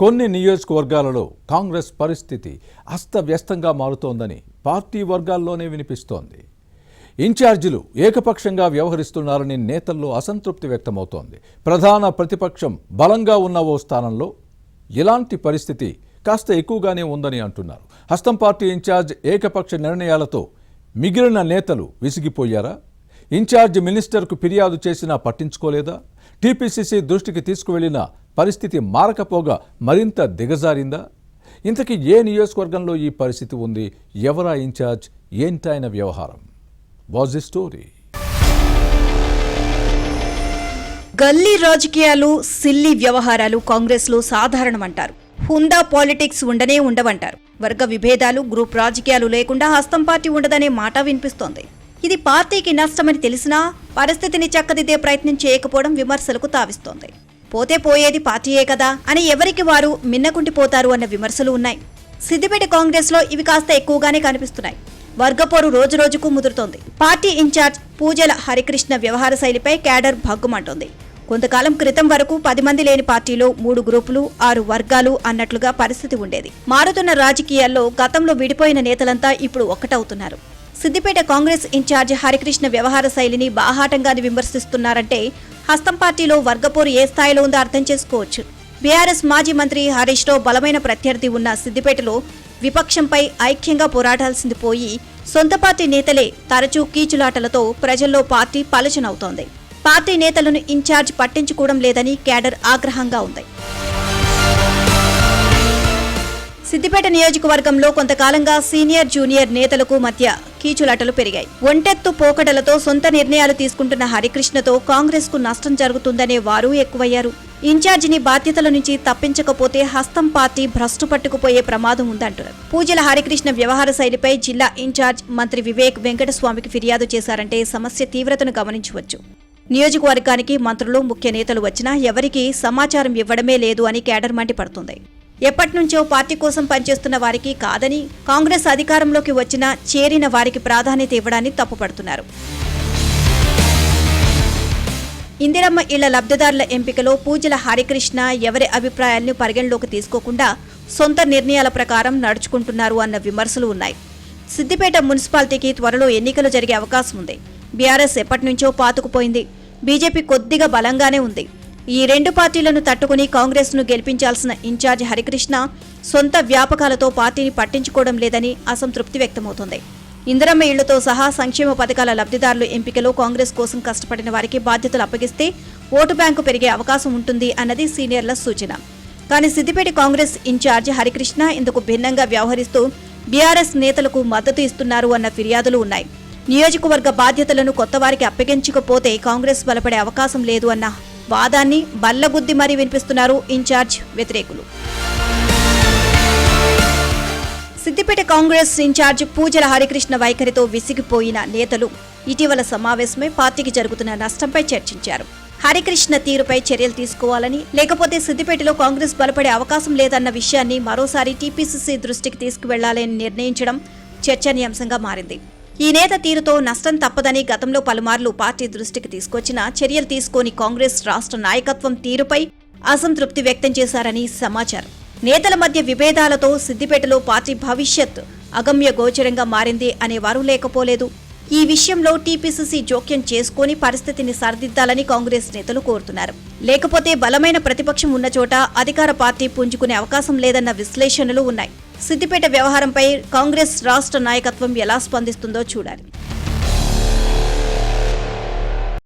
కొన్ని నియోజకవర్గాలలో కాంగ్రెస్ పరిస్థితి అస్తవ్యస్తంగా మారుతోందని పార్టీ వర్గాల్లోనే వినిపిస్తోంది. ఇన్ఛార్జీలు ఏకపక్షంగా వ్యవహరిస్తున్నారని నేతల్లో అసంతృప్తి వ్యక్తమవుతోంది. ప్రధాన ప్రతిపక్షం బలంగా ఉన్న ఓ స్థానంలో ఇలాంటి పరిస్థితి కాస్త ఎక్కువగానే ఉందని అంటున్నారు. హస్తం పార్టీ ఇన్ఛార్జ్ ఏకపక్ష నిర్ణయాలతో మిగిలిన నేతలు విసిగిపోయారా? ఇన్ఛార్జ్ మినిస్టర్కు ఫిర్యాదు చేసినా పట్టించుకోలేదా? టీపీసీసీ దృష్టికి తీసుకువెళ్లిన పరిస్థితి మారకపోగా మరింత దిగజారిందా? ఇంతకీ ఏ నియోజకవర్గంలో ఈ పరిస్థితి ఉంది? ఎవరా ఇన్ఛార్జ్? ఏంటైన వ్యవహారం? Was the story? గల్లీ రాజకీయాలు, సిల్లీ వ్యవహారాలు కాంగ్రెస్లో సాధారణమంటారు. హుందా పాలిటిక్స్ ఉండనే ఉండవంటారు. వర్గ విభేదాలు, గ్రూప్ రాజకీయాలు లేకుండా హస్తం పార్టీ ఉండదనే మాట వినిపిస్తోంది. ఇది పార్టీకి నష్టమని తెలిసినా పరిస్థితిని చక్కదిద్దే ప్రయత్నం చేయకపోవడం విమర్శలకు తావిస్తోంది. పోతే పోయేది పార్టీయే కదా అని ఎవరికి వారు మిన్నకుంటిపోతారు అన్న విమర్శలు ఉన్నాయి. సిద్దిపేట కాంగ్రెస్లో ఇవి కాస్త ఎక్కువగానే కనిపిస్తున్నాయి. వర్గపోరు రోజురోజుకు ముదురుతోంది. పార్టీ ఇన్ఛార్జ్ పూజల హరికృష్ణ వ్యవహార శైలిపై క్యాడర్ భగ్గుమంటోంది. కొంతకాలం క్రితం వరకు 10 మంది లేని పార్టీలో 3 గ్రూపులు, 6 వర్గాలు అన్నట్లుగా పరిస్థితి ఉండేది. మారుతున్న రాజకీయాల్లో గతంలో విడిపోయిన నేతలంతా ఇప్పుడు ఒక్కటవుతున్నారు. సిద్దిపేట కాంగ్రెస్ ఇన్ఛార్జ్ హరికృష్ణ వ్యవహార శైలిని బాహాటంగానే విమర్శిస్తున్నారంటే హస్తం పార్టీలో వర్గపోరు ఏ స్థాయిలో ఉందో అర్థం చేసుకోవచ్చు. బీఆర్ఎస్ మాజీ మంత్రి హరీష్ రావు బలమైన ప్రత్యర్థి ఉన్న సిద్దిపేటలో విపక్షంపై ఐక్యంగా పోరాడాల్సింది పోయి సొంత పార్టీ నేతలే తరచూ కీచులాటలతో ప్రజల్లో పార్టీ పలచనవుతోంది. పార్టీ నేతలను ఇన్ఛార్జ్ పట్టించుకోవడం లేదని క్యాడర్ ఆగ్రహంగా ఉంది. సిద్దిపేట నియోజకవర్గంలో కొంతకాలంగా సీనియర్ జూనియర్ నేతలకు మధ్య కీచులాటలు పెరిగాయి. ఒంటెత్తు పోకడలతో సొంత నిర్ణయాలు తీసుకుంటున్న హరికృష్ణతో కాంగ్రెస్ కు నష్టం జరుగుతుందనే వారు ఎక్కువయ్యారు. ఇన్ఛార్జిని బాధ్యతల నుంచి తప్పించకపోతే హస్తం పార్టీ భ్రష్టు పట్టుకుపోయే ప్రమాదం ఉందంటున్నారు. పూజల హరికృష్ణ వ్యవహార శైలిపై జిల్లా ఇన్ఛార్జ్ మంత్రి వివేక్ వెంకటస్వామికి ఫిర్యాదు చేశారంటే సమస్య తీవ్రతను గమనించవచ్చు. నియోజకవర్గానికి మంత్రులు, ముఖ్య నేతలు వచ్చినా ఎవరికీ సమాచారం ఇవ్వడమే లేదు అని క్యాడర్ మండిపడుతుంది. ఎప్పటినుంచో పార్టీ కోసం పనిచేస్తున్న వారికి కాదని, కాంగ్రెస్ అధికారంలోకి వచ్చినా చేరిన వారికి ప్రాధాన్యత ఇవ్వడాన్ని తప్పుపడుతున్నారు. ఇందిరమ్మ ఇళ్ల లబ్ధిదారుల ఎంపికలో పూజల హరికృష్ణ ఎవరి అభిప్రాయాలను పరిగణలోకి తీసుకోకుండా సొంత నిర్ణయాల ప్రకారం నడుచుకుంటున్నారు అన్న విమర్శలు ఉన్నాయి. సిద్దిపేట మున్సిపాలిటీకి త్వరలో ఎన్నికలు జరిగే అవకాశం ఉంది. బీఆర్ఎస్ ఎప్పటినుంచో పాతుకుపోయింది. బీజేపీ కొద్దిగా బలంగానే ఉంది. ఈ 2 పార్టీలను తట్టుకుని కాంగ్రెస్ ను గెలిపించాల్సిన ఇన్ఛార్జ్ హరికృష్ణ సొంత వ్యాపకాలతో పార్టీని పట్టించుకోవడం లేదని అసంతృప్తి వ్యక్తమవుతోంది. ఇందిరమ్మ ఇళ్లతో సహా సంక్షేమ పథకాల లబ్ధిదారుల ఎంపికలో కాంగ్రెస్ కోసం కష్టపడిన వారికి బాధ్యతలు అప్పగిస్తే ఓటు బ్యాంకు పెరిగే అవకాశం ఉంటుంది అన్నది సీనియర్ల సూచన. కానీ సిద్దిపేట కాంగ్రెస్ ఇన్ఛార్జ్ హరికృష్ణ ఇందుకు భిన్నంగా వ్యవహరిస్తూ బీఆర్ఎస్ నేతలకు మద్దతు ఇస్తున్నారు అన్న ఫిర్యాదులు ఉన్నాయి. నియోజకవర్గ బాధ్యతలను కొత్తవారికి అప్పగించకపోతే కాంగ్రెస్ బలపడే అవకాశం లేదు అన్న వాదాన్ని బల్లగుద్ది మరీ వినిపిస్తున్నారు ఇన్ఛార్జ్ వ్యతిరేకులు. సిద్దిపేట కాంగ్రెస్ ఇన్ఛార్జ్ పూజల హరికృష్ణ వైఖరితో విసిగిపోయిన నేతలు ఇటీవల సమావేశమై పార్టీకి జరుగుతున్న నష్టంపై చర్చించారు. హరికృష్ణ తీరుపై చర్యలు తీసుకోవాలని, లేకపోతే సిద్దిపేటలో కాంగ్రెస్ బలపడే అవకాశం లేదన్న విషయాన్ని మరోసారి టీపీసీసీ దృష్టికి తీసుకువెళ్లాలని నిర్ణయించడం చర్చనీయాంశంగా మారింది. ఈ నేత తీరుతో నష్టం తప్పదని గతంలో పలుమార్లు పార్టీ దృష్టికి తీసుకొచ్చినా చర్యలు తీసుకొని కాంగ్రెస్ రాష్ట్ర నాయకత్వం తీరుపై అసంతృప్తి వ్యక్తం చేశారని సమాచారం. నేతల మధ్య విభేదాలతో సిద్దిపేటలో పార్టీ భవిష్యత్ అగమ్య గోచరంగా మారింది అనేవారు లేకపోలేదు. ఈ విషయంలో టీపీసీసీ జోక్యం చేసుకుని పరిస్థితిని సరిదిద్దాలని కాంగ్రెస్ నేతలు కోరుతున్నారు. లేకపోతే బలమైన ప్రతిపక్షం ఉన్న చోట అధికార పార్టీ పుంజుకునే అవకాశం లేదన్న విశ్లేషణలు ఉన్నాయి. సిద్దిపేట వ్యవహారంపై కాంగ్రెస్ రాష్ట్ర నాయకత్వం ఎలా స్పందిస్తుందో చూడాలి.